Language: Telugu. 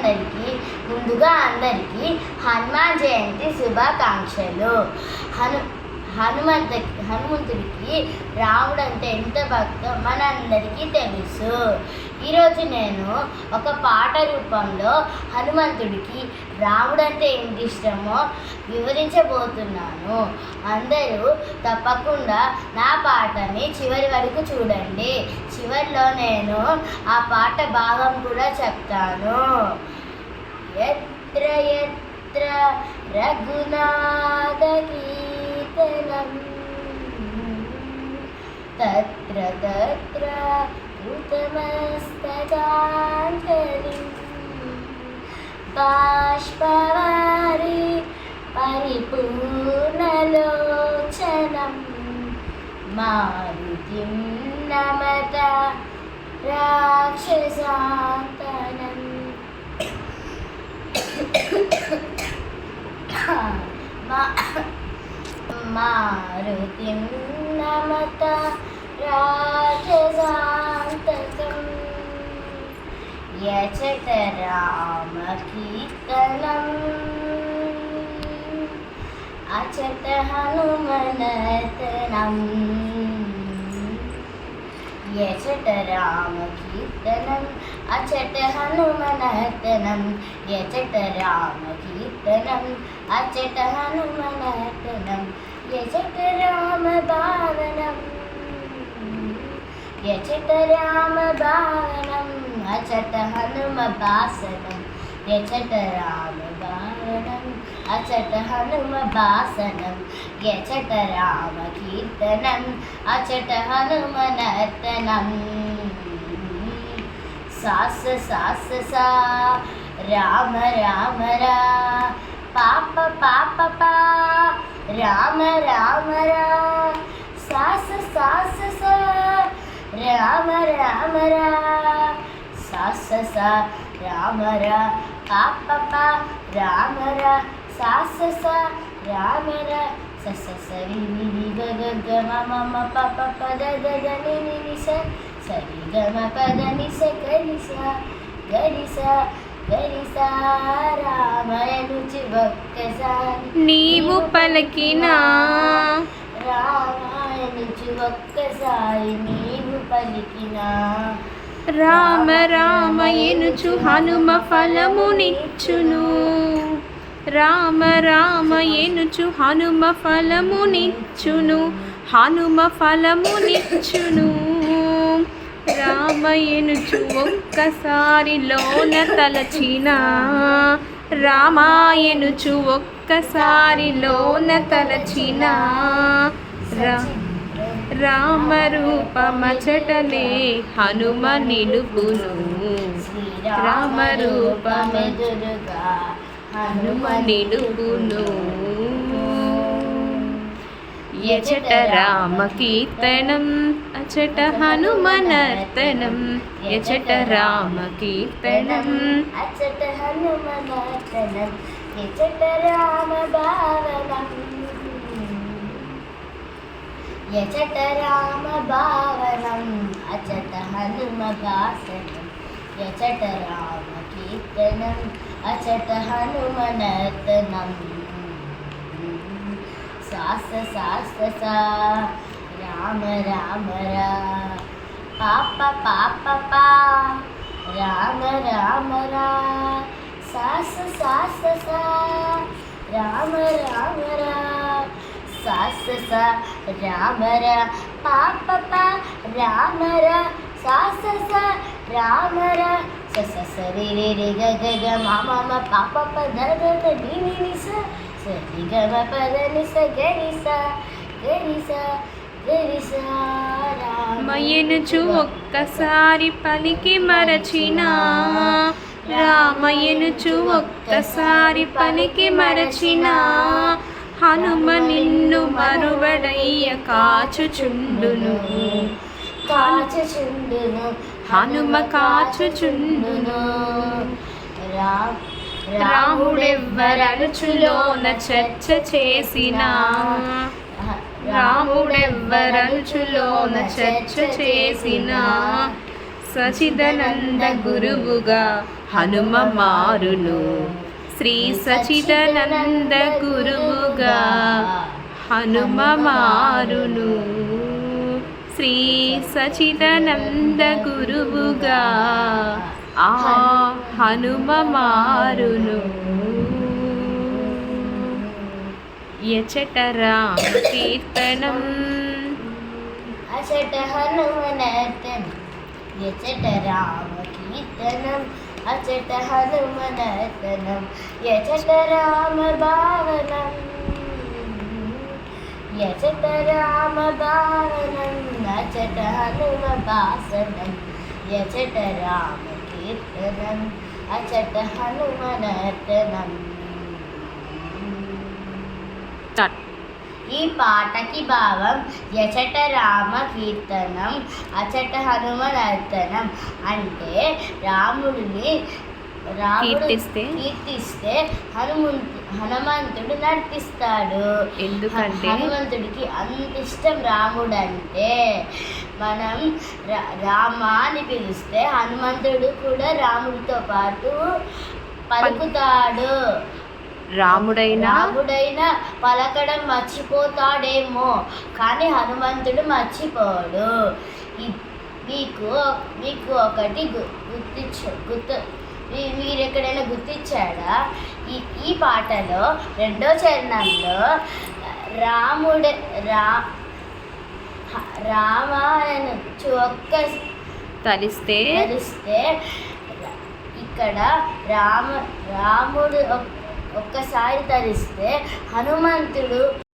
ముందుగా అందరికీ హనుమాన్ జయంతి శుభాకాంక్షలు. హనుమంతుడికి రాముడు అంటే ఎంత భక్తో మనందరికీ తెలుసు. ఈరోజు నేను ఒక పాట రూపంలో హనుమంతుడికి రాముడు అంటే ఎంత ఇష్టమో వివరించబోతున్నాను. అందరూ తప్పకుండా నా పాటని చివరి వరకు చూడండి. చివరిలో నేను ఆ పాట భాగం కూడా చెప్తాను. ఎత్ర ఎత్ర రఘునాథ కీర్తనం తత్ర తత్ర కృతమస్తకాంజలిం బాష్పవారి పరిపూర్ణలోచనం మారుతిం నమత రాక్షసాంతనం మారుతిం నమత రాక్షసాంతకం యచట రామ కీర్తనం అచట హనుమనతనం యచట రామ కీర్తనం అచట హనుమనతనం యచట రామ కీర్తనం అచట హనుమనతనం యచట రామ భావనం యచట రామ భావనం అచట హనుమ భాసనం యచట రామ భావనం అచట హనుమ భాసనం యచట రామ కీర్తనం అచట హనుమ నర్తనం సాస సాస సా రామ రామ రా పాప పాప పా రామ రామ రా సాస సాస సా రామ రామ రా సాస సా రామ రా పాప పా రామ రా సాస సా రామ రా సస సరి ని గ గ గ మ మ మ ప ప ప ద ద ద ని ని ని స సరి గ మ ప ద ని స గరి స గరి స గరి స రామయనుచి ఒక్కసారి నీవు పలికిన రామాయనుచి ఒక్కసారి నీవు పలికిన రామ రామ ఎనుచు హనుమ ఫలమునిచ్చును రామ రామ ఎనుచు హనుమ ఫలమునిచ్చును హనుమ ఫలమునిచ్చును రామ ఎనుచు ఒక్కసారి లోన తలచిన రామాయనుచు ఒక్కసారి లోన తలచిన రామ రూపమచటనే హనుమ నిలుపును రామ రూపమెదురుగా హనుమ నిలుపును యచట రామ కీర్తనం అచట హనుమ నర్తనం యచట రామ కీర్తనం అచట హనుమ నర్తనం యచట రామ భావనం యచట రామ భావనం అచట హనుమ భాసనం యచట రామ కీర్తనం అచట హనుమ నర్తనం సాస సాస సా రామ రామ రా పాప పాప పా రామ రామ రా సాస సాస సా రామ రామ రా సాస సా రామ రా పాప పా రామ రా సాస సా రామ రా సస సరి రే రే గ గ గ మ మ మ పాప ప ద ద ద ని ని ని స సరి గ మ ప ద ని స గరి స గరి స గరి స రామయనుచు ఒక్కసారి పలికి మరచిన రామయనుచు ఒక్కసారి పలికి మరచిన హనుమ నిన్ను మరువడయ్య కాచుచుండును కాచుచుండును హనుమ కాచుచుండును రాముడెవ్వరనుచులోన చర్చ చేసిన రాముడెవ్వరనుచులోన చర్చ చేసిన సచిదానంద గురువుగా హనుమ మారును. శ్రీ సచిదానంద గురువుగా హనుమ మారును. శ్రీ సచిదానంద గురువుగా ఆ హనుమ మారును. యచట రామ కీర్తనం అచట హనుమనర్తనం యచట రామ కీర్తనం అచట హనుమనర్తనం యచట రామ భావనం యచట రామ భావనం అచట హనుమ భాసనం యచట రామ కీర్తనం అచట హనుమనర్తనం. ఈ పాటకి భావం యచట రామ కీర్తనం అచట హనుమనర్తనం అంటే రాముడిని కీర్తిస్తే హనుమంతుడు నర్తిస్తాడు. ఎందుకంటే హనుమంతుడికి అంత ఇష్టం రాముడు అంటే. మనం రామ అని పిలిస్తే హనుమంతుడు కూడా రాముడితో పాటు పలుకుతాడు. రాముడైనా పలకడం మర్చిపోతాడేమో కానీ హనుమంతుడు మర్చిపోడు. మీకు ఒకటి మీరు ఎక్కడైనా గుర్తించాడా? ఈ పాటలో 2వ చరణంలో రామాయణం తలిస్తే ఇక్కడ రాముడు ఒక్కసారి తలిస్తే హనుమంతుడు